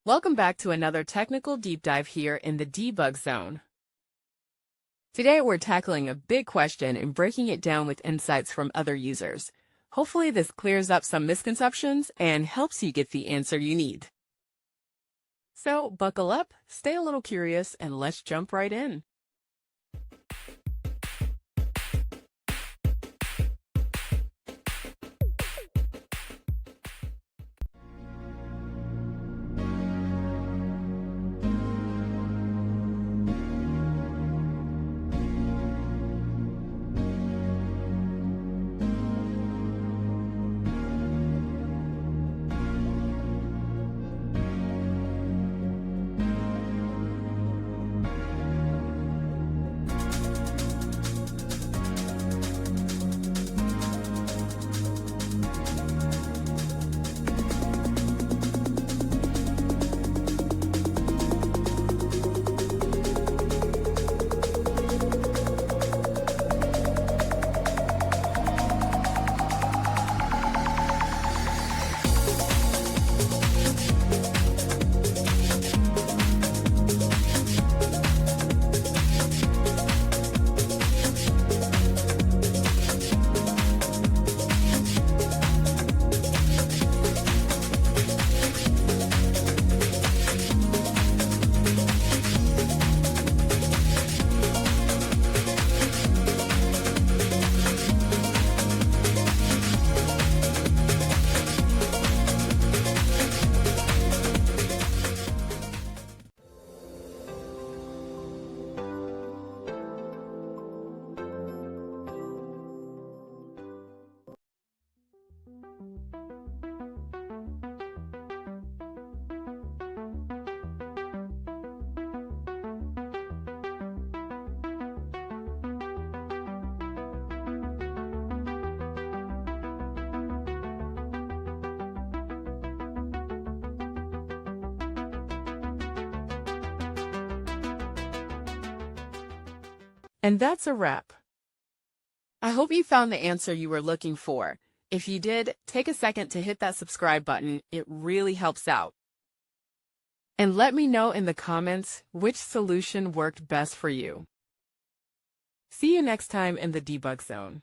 Welcome back to another technical deep dive here in the debug zone. Today we're tackling a big question and breaking it down with insights from other users. Hopefully this clears up some misconceptions and helps you get the answer you need. So buckle up, stay a little curious, and let's jump right in. And that's a wrap. I hope you found the answer you were looking for. If you did, take a second to hit that subscribe button. It really helps out. And let me know in the comments which solution worked best for you. See you next time in the debug zone.